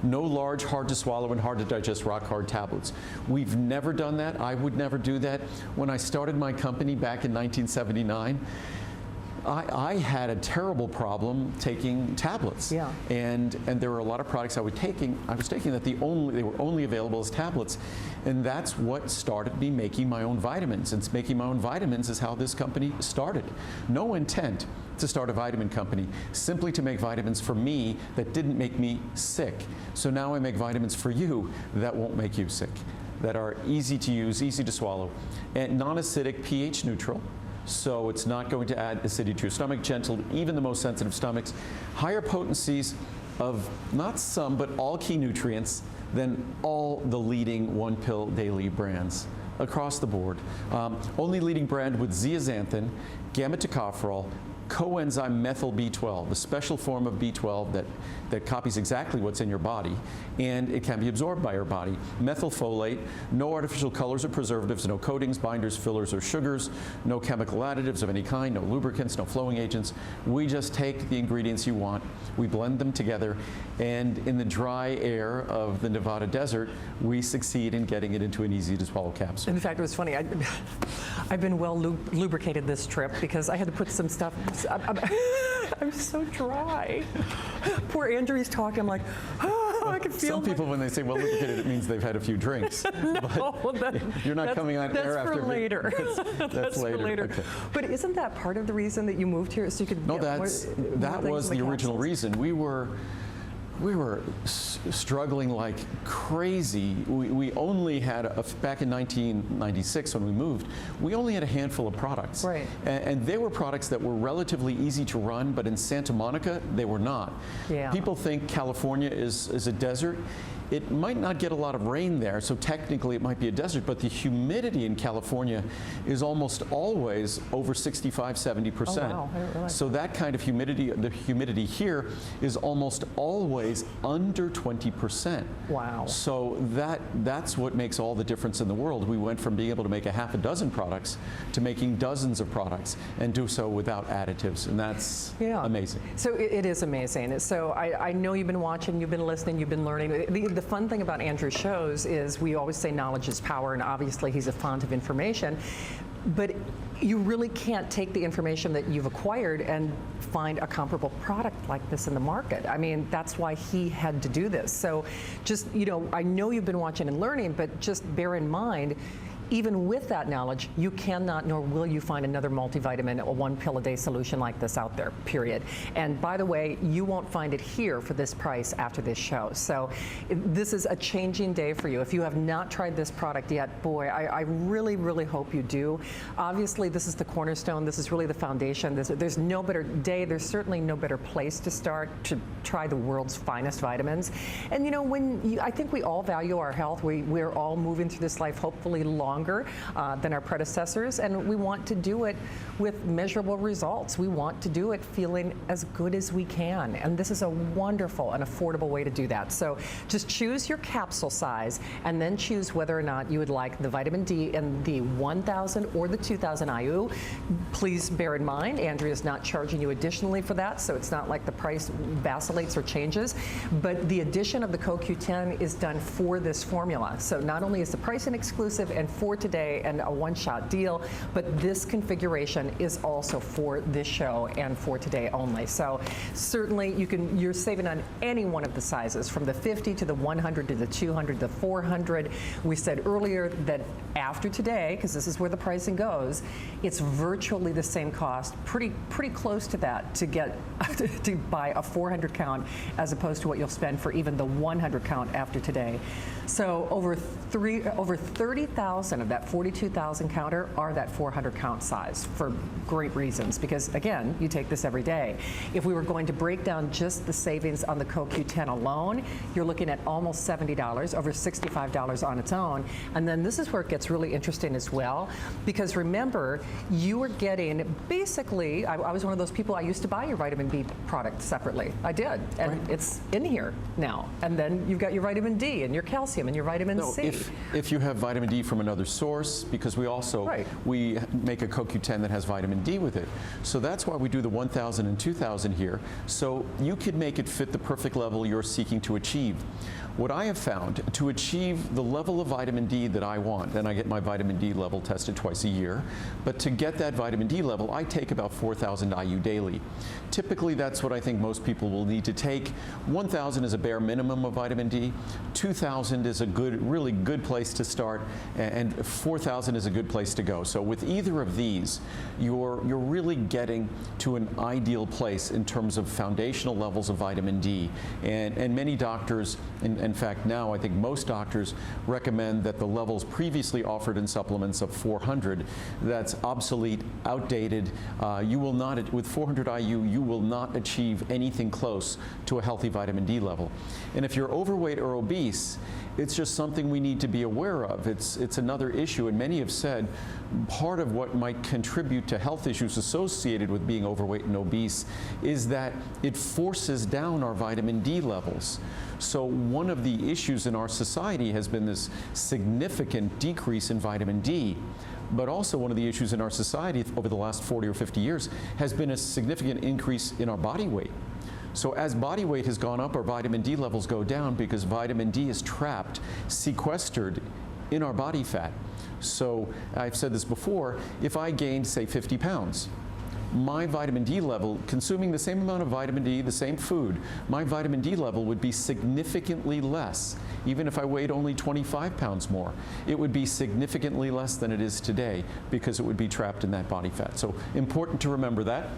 No large, hard to swallow and hard to digest rock hard tablets. We've never done that. I would never do that. When I started my company back in 1979, I had a terrible problem taking tablets. Yeah. And there were a lot of products I was taking that they were only available as tablets. And that's what started me making my own vitamins. And making my own vitamins is how this company started. No intent to start a vitamin company, simply to make vitamins for me that didn't make me sick. So now I make vitamins for you that won't make you sick, that are easy to use, easy to swallow, and non-acidic, pH neutral. So it's not going to add acidity to your stomach, gentle, even the most sensitive stomachs. Higher potencies of not some, but all key nutrients than all the leading one-pill daily brands across the board. Only leading brand with zeaxanthin, gamma-tocopherol, coenzyme methyl B12, a special form of B12 that copies exactly what's in your body, and it can be absorbed by your body. Methylfolate, no artificial colors or preservatives, no coatings, binders, fillers, or sugars, no chemical additives of any kind, no lubricants, no flowing agents. We just take the ingredients you want, we blend them together, and in the dry air of the Nevada desert, we succeed in getting it into an easy-to-swallow capsule. In fact, it was funny. I've been well lubricated this trip because I had to put some stuff. I'm so dry. Poor Andrew's talking. I'm like, oh, I can feel. Some people, when they say well lubricated, it means they've had a few drinks. No, you're not coming on air after. That's for later. That's for later. Okay. But isn't that part of the reason that you moved here, so you could? No, get that was the original reason. We were struggling like crazy. We only had, back in 1996 when we moved, we only had a handful of products. Right. And they were products that were relatively easy to run, but in Santa Monica, they were not. Yeah. People think California is a desert. It might not get a lot of rain there, so technically it might be a desert, but the humidity in California is almost always over 65, 70%. Oh, wow. I didn't realize so that kind of humidity, the humidity here is almost always under 20%. Wow. So that's what makes all the difference in the world. We went from being able to make a half a dozen products to making dozens of products and do so without additives, and that's amazing. So it is amazing. So I know you've been watching, you've been listening, you've been learning. The fun thing about Andrew's shows is we always say knowledge is power, and obviously he's a font of information. But you really can't take the information that you've acquired and find a comparable product like this in the market. I mean, that's why he had to do this. So just, I know you've been watching and learning, but just bear in mind, even with that knowledge, you cannot nor will you find another multivitamin, a one pill a day solution like this out there, period. And by the way, you won't find it here for this price after this show. So this is a changing day for you. If you have not tried this product yet, boy, I really, really hope you do. Obviously, this is the cornerstone. This is really the foundation. There's no better day. There's certainly no better place to start to try the world's finest vitamins. And you know, I think we all value our health. We're all moving through this life hopefully longer than our predecessors, and we want to do it with measurable results. We want to do it feeling as good as we can, and this is a wonderful and affordable way to do that. So just choose your capsule size and then choose whether or not you would like the vitamin D in the 1000 or the 2000 IU. Please bear in mind, Andrea's not charging you additionally for that, so it's not like the price vacillates or changes, but the addition of the CoQ10 is done for this formula. So not only is the pricing exclusive and for today and a one-shot deal, but this configuration is also for this show and for today only. So certainly you're saving on any one of the sizes, from the 50 to the 100 to the 200 to the 400. We said earlier that after today, because this is where the pricing goes, it's virtually the same cost, pretty close to that, to get to buy a 400 count as opposed to what you'll spend for even the 100 count after today. So over 30,000 of that 42,000 counter are that 400 count size for great reasons, because again, you take this every day. If we were going to break down just the savings on the CoQ10 alone, you're looking at almost $70, over $65 on its own. And then this is where it gets really interesting as well, because remember, you are getting basically, I was one of those people, I used to buy your vitamin B product separately. I did, and right. It's in here now. And then you've got your vitamin D and your calcium and your vitamin C. If you have vitamin D from another source, because we also we make a CoQ10 that has vitamin D with it. So that's why we do the 1000 and 2000 here, so you could make it fit the perfect level you're seeking to achieve. What I have found, to achieve the level of vitamin D that I want, and I get my vitamin D level tested twice a year, but to get that vitamin D level, I take about 4,000 IU daily. Typically, that's what I think most people will need to take. 1,000 is a bare minimum of vitamin D. 2,000 is a really good place to start, and 4,000 is a good place to go. So with either of these, you're really getting to an ideal place in terms of foundational levels of vitamin D. And many doctors, in fact now I think most doctors, recommend that the levels previously offered in supplements of 400, that's obsolete, outdated. You will not, with 400 IU, you will not achieve anything close to a healthy vitamin D level. And if you're overweight or obese, it's just something we need to be aware of. It's another issue, and many have said part of what might contribute to health issues associated with being overweight and obese is that it forces down our vitamin D levels. So one of the issues in our society has been this significant decrease in vitamin D. But also one of the issues in our society over the last 40 or 50 years has been a significant increase in our body weight. So as body weight has gone up, our vitamin D levels go down because vitamin D is trapped, sequestered in our body fat. So I've said this before, if I gained, say, 50 pounds, my vitamin D level, consuming the same amount of vitamin D, the same food, my vitamin D level would be significantly less. Even if I weighed only 25 pounds more, it would be significantly less than it is today because it would be trapped in that body fat. So important to remember that.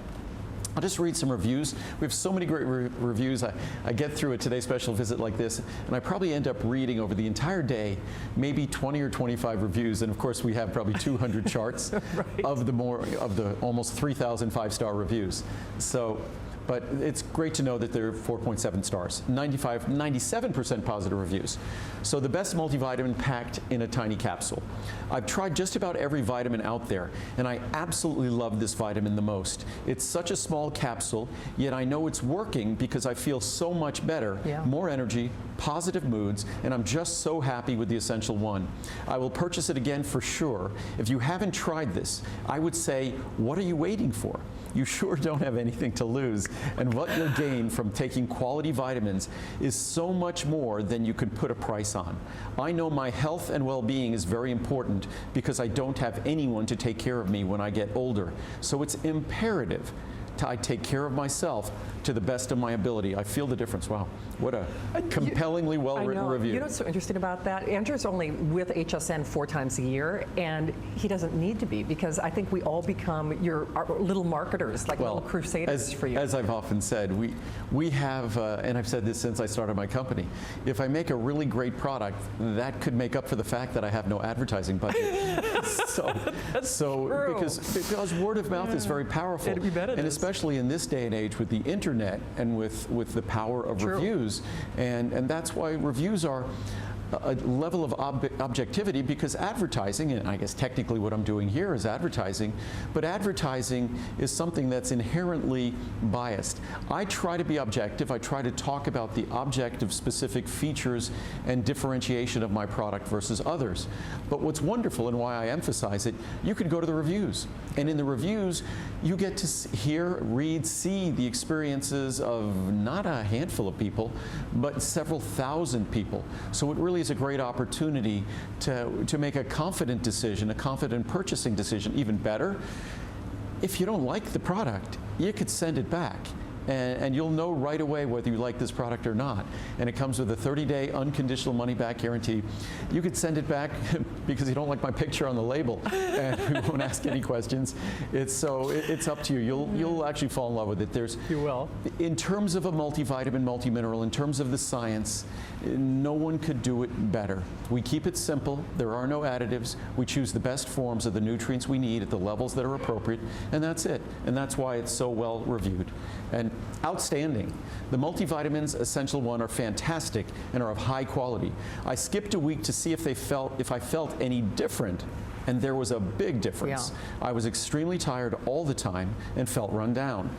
I'll just read some reviews. We have so many great reviews. I get through a Today Special visit like this, and I probably end up reading over the entire day maybe 20 or 25 reviews, and of course we have probably 200 charts right. of the almost 3,000 5-star reviews. So, but it's great to know that they're 4.7 stars, 97% positive reviews. So the best multivitamin packed in a tiny capsule. I've tried just about every vitamin out there, and I absolutely love this vitamin the most. It's such a small capsule, yet I know it's working because I feel so much better, more energy, positive moods, and I'm just so happy with the Essential One. I will purchase it again for sure. If you haven't tried this, I would say, what are you waiting for? You sure don't have anything to lose, and what you'll gain from taking quality vitamins is so much more than you could put a price on. I know my health and well-being is very important because I don't have anyone to take care of me when I get older, so it's imperative I take care of myself to the best of my ability. I feel the difference. Wow, what a compellingly well-written review. You know what's so interesting about that? Andrew's only with HSN 4 times a year, and he doesn't need to be, because I think we all become our little marketers, like little crusaders for you. As I've often said, we have, and I've said this since I started my company, if I make a really great product, that could make up for the fact that I have no advertising budget. Because word of mouth is very powerful, and especially in this day and age with the internet and with the power of reviews, and that's why reviews are a level of objectivity, because advertising, and I guess technically what I'm doing here is advertising, but advertising is something that's inherently biased. I try to be objective. I try to talk about the objective specific features and differentiation of my product versus others. But what's wonderful, and why I emphasize it, you could go to the reviews, and in the reviews you get to hear, read, see the experiences of not a handful of people, but several thousand people. So it really is a great opportunity to make a confident decision, a confident purchasing decision. Even better, if you don't like the product, you could send it back. And you'll know right away whether you like this product or not. And it comes with a 30-day unconditional money-back guarantee. You could send it back because you don't like my picture on the label, and we won't ask any questions. It's up to you. You'll actually fall in love with it. You will. In terms of a multivitamin, multimineral, in terms of the science, no one could do it better. We keep it simple. There are no additives. We choose the best forms of the nutrients we need at the levels that are appropriate, and that's it. And that's why it's so well reviewed. And outstanding. The multivitamins Essential One are fantastic and are of high quality. I skipped a week to see if I felt any different, and there was a big difference. Yeah. I was extremely tired all the time and felt run down.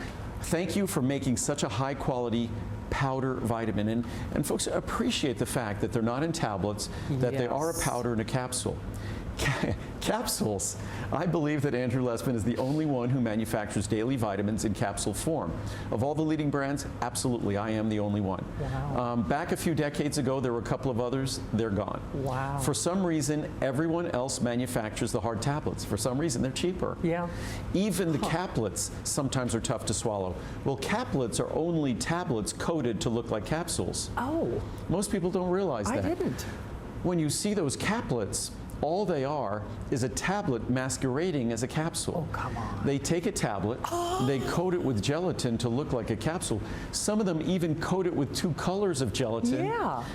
Thank you for making such a high quality powder vitamin, and folks appreciate the fact that they're not in tablets, that they are a powder in a capsule. Capsules. I believe that Andrew Lessman is the only one who manufactures daily vitamins in capsule form. Of all the leading brands, absolutely, I am the only one. Wow. Back a few decades ago, there were a couple of others. They're gone. Wow. For some reason, everyone else manufactures the hard tablets. For some reason, they're cheaper. Yeah. Even the caplets sometimes are tough to swallow. Well, caplets are only tablets coated to look like capsules. Oh. Most people don't realize that. I didn't. When you see those caplets, all they are is a tablet masquerading as a capsule. Oh, come on. They take a tablet, they coat it with gelatin to look like a capsule. Some of them even coat it with 2 colors of gelatin,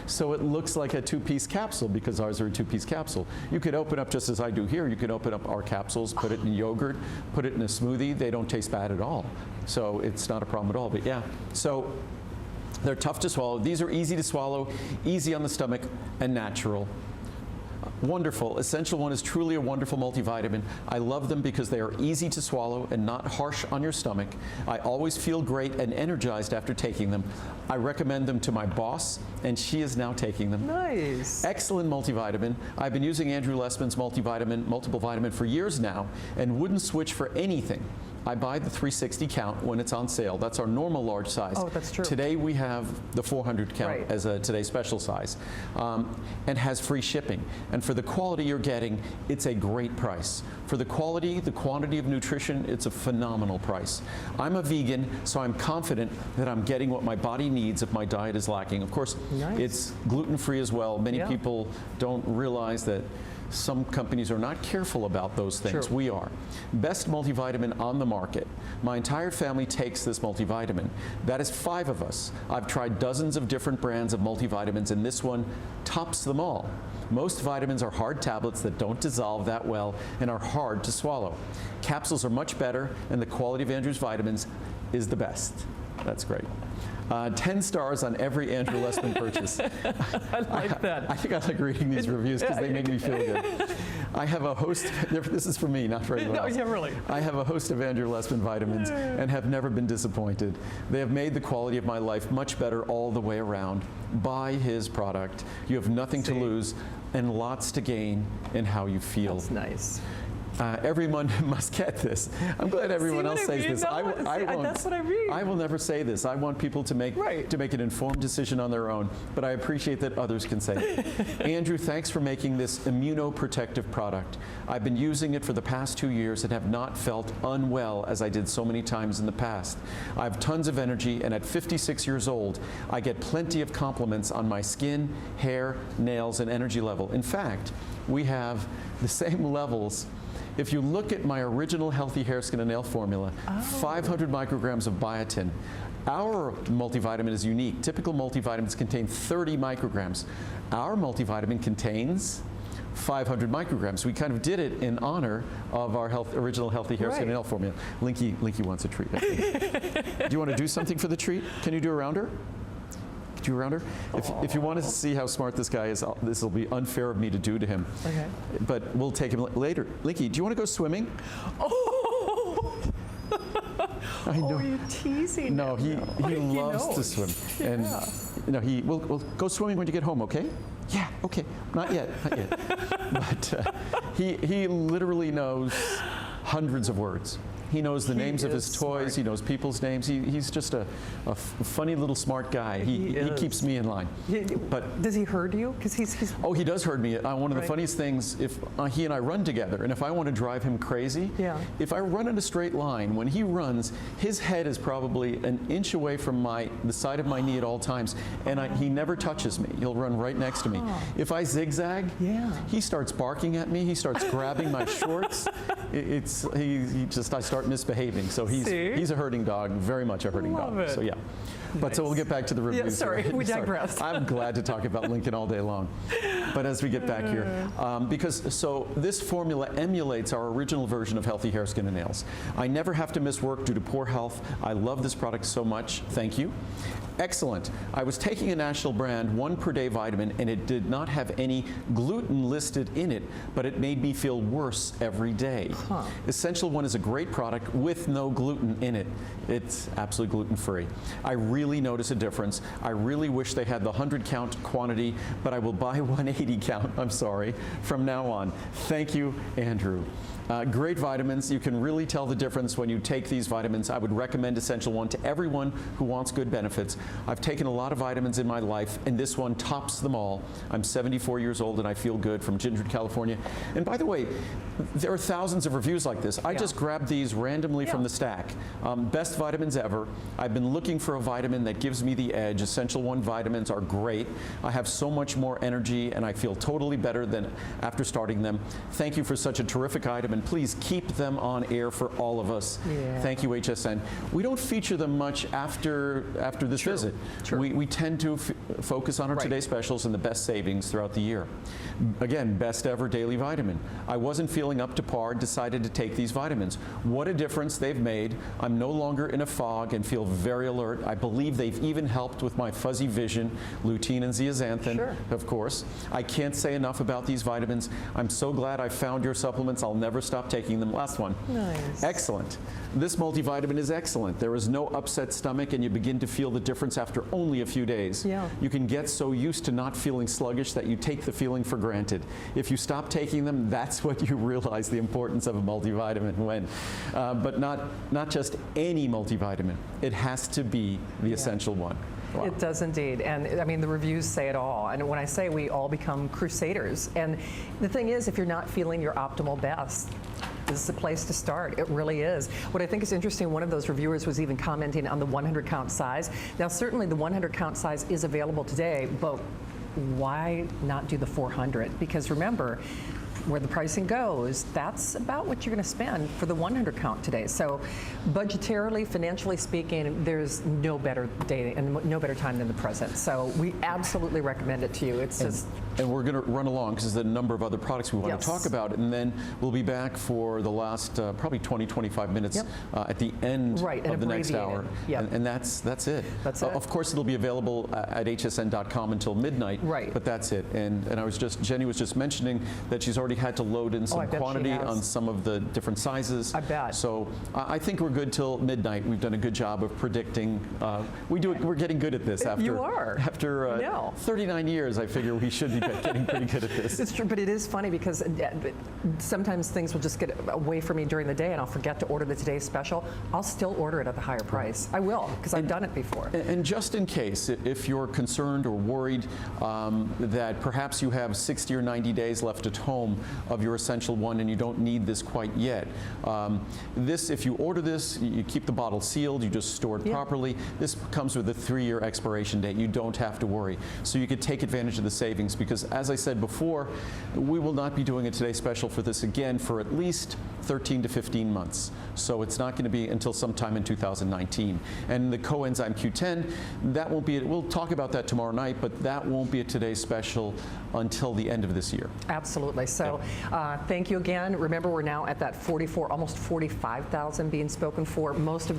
so it looks like a 2-piece capsule, because ours are a 2-piece capsule. You could open up, just as I do here, you could open up our capsules, put it in yogurt, put it in a smoothie. They don't taste bad at all. So it's not a problem at all. But yeah, so they're tough to swallow. These are easy to swallow, easy on the stomach, and natural. Wonderful. Essential One is truly a wonderful multivitamin. I love them because they are easy to swallow and not harsh on your stomach. I always feel great and energized after taking them. I recommend them to my boss, and she is now taking them. Nice. Excellent multivitamin. I've been using Andrew Lessman's multiple vitamin for years now and wouldn't switch for anything. I buy the 360 count when it's on sale. That's our normal large size. Oh, that's true. Today we have the 400 count as a today's special size, and has free shipping. And for the quality you're getting, it's a great price. For the quality, the quantity of nutrition, it's a phenomenal price. I'm a vegan, so I'm confident that I'm getting what my body needs if my diet is lacking. Of course, it's gluten-free as well. Many people don't realize that some companies are not careful about those things. We are. Best multivitamin on the market. My entire family takes this multivitamin. That is 5 of us. I've tried dozens of different brands of multivitamins, and this one tops them all. Most vitamins are hard tablets that don't dissolve that well and are hard to swallow. Capsules are much better, and the quality of Andrew's vitamins is the best. That's great. 10 stars on every Andrew Lessman purchase. I like that. I think I like reading these reviews because they make me feel good. I have a host, this is for me, not for anyone else. No, yeah, really. I have a host of Andrew Lessman vitamins and have never been disappointed. They have made the quality of my life much better all the way around. Buy his product. You have nothing to lose and lots to gain in how you feel. That's nice. Everyone must get this. I'm glad everyone else says this. I won't. That's what I mean. I will never say this. I want people to make an informed decision on their own, but I appreciate that others can say it. Andrew, thanks for making this immunoprotective product. I've been using it for the past 2 years and have not felt unwell as I did so many times in the past. I have tons of energy, and at 56 years old, I get plenty of compliments on my skin, hair, nails, and energy level. In fact, we have the same levels. If you look at my original Healthy Hair, Skin, and Nail formula, 500 micrograms of biotin. Our multivitamin is unique. Typical multivitamins contain 30 micrograms. Our multivitamin contains 500 micrograms. We kind of did it in honor of our original Healthy Hair, Skin, and Nail formula. Linky wants a treat, I think. Do you want to do something for the treat? Can you do around her? You around her? If you want to see how smart this guy is, this will be unfair of me to do to him. Okay. But we'll take him later. Linky, do you want to go swimming? Oh! I know. Oh, you're teasing No, he loves to swim. Yeah. And we'll go swimming when you get home, okay? Yeah, okay. Not yet, not yet. But he literally knows hundreds of words. He knows the names of his toys. He knows people's names. He's just a funny little smart guy. He keeps me in line. But does he herd you? Because he's Oh, he does herd me. One of the funniest things, if he and I run together, and if I want to drive him crazy, if I run in a straight line, when he runs, his head is probably an inch away from the side of my knee at all times, and he never touches me. He'll run right next to me. If I zigzag, he starts barking at me. He starts grabbing my shorts. I start misbehaving. So he's a herding dog, very much a herding dog. So yeah. But so we'll get back to the reviews. Yeah, sorry, we digress. I'm glad to talk about Lincoln all day long. But as we get back here, so this formula emulates our original version of Healthy Hair, Skin, and Nails. I never have to miss work due to poor health. I love this product so much. Thank you. Excellent. I was taking a national brand 1 per day vitamin, and it did not have any gluten listed in it, but it made me feel worse every day. Essential One is a great product with no gluten in it. It's absolutely gluten-free. I really notice a difference. I really wish they had the 100 count quantity, but I will buy 180 count, I'm sorry, from now on. Thank you, Andrew. Great vitamins. You can really tell the difference when you take these vitamins. I would recommend Essential One to everyone who wants good benefits. I've taken a lot of vitamins in my life, and this one tops them all. I'm 74 years old, and I feel good, from Ginger, California. And by the way, there are thousands of reviews like this. I just grabbed these randomly from the stack. Best vitamins ever. I've been looking for a vitamin that gives me the edge. Essential One vitamins are great. I have so much more energy, and I feel totally better than after starting them. Thank you for such a terrific item, and please keep them on air for all of us. Thank you, HSN. We don't feature them much after this visit. We tend to focus on our Today Specials and the best savings throughout the year. Again, best ever daily vitamin. I wasn't feeling up to par, decided to take these vitamins. What a difference they've made. I'm no longer in a fog and feel very alert. I believe they've even helped with my fuzzy vision, lutein and zeaxanthin, of course. I can't say enough about these vitamins. I'm so glad I found your supplements. I'll never stop taking them. Last one. Nice. Excellent. This multivitamin is excellent. There is no upset stomach, and you begin to feel the difference after only a few days. You can get so used to not feeling sluggish that you take the feeling for granted. If you stop taking them, that's what you realize the importance of a multivitamin when. But not just any multivitamin. It has to be the Essential One. Wow. It does indeed, and I mean the reviews say it all. And when I say we all become crusaders, and the thing is, if you're not feeling your optimal best, this is the place to start. It really is. What I think is interesting, one of those reviewers was even commenting on the 100 count size. Now certainly the 100 count size is available today, but why not do the 400? Because remember, where the pricing goes, that's about what you're going to spend for the 100 count today. So budgetarily, financially speaking, there's no better day and no better time than the present. So we absolutely recommend it to you. It's just... And we're going to run along because there's a number of other products we want to talk about, and then we'll be back for the last probably 20-25 minutes at the end of the next hour. And that's it. That's it. Of course, it'll be available at hsn.com until midnight. But that's it. And Jenny was just mentioning that she's already already had to load in some I bet she quantity has. on some of the different sizes. I bet. So I think we're good till midnight. We've done a good job of predicting. We're getting good at this. After You are. After No. 39 years, I figure we should be getting pretty good at this. It's true, but it is funny because sometimes things will just get away from me during the day and I'll forget to order the today's special. I'll still order it at the higher price. I will, because I've done it before. And just in case, if you're concerned or worried that perhaps you have 60 or 90 days left at home of your Essential One and you don't need this quite yet, if you order this, you keep the bottle sealed, you just store it properly. This comes with a 3-year expiration date. You don't have to worry. So you could take advantage of the savings because, as I said before, we will not be doing a Today Special for this again for at least 13 to 15 months. So it's not going to be until sometime in 2019. And the coenzyme Q10, that won't be, we'll talk about that tomorrow night, but that won't be a Today Special until the end of this year. Absolutely. So thank you again. Remember, we're now at that 44, almost 45,000 being spoken for. Most of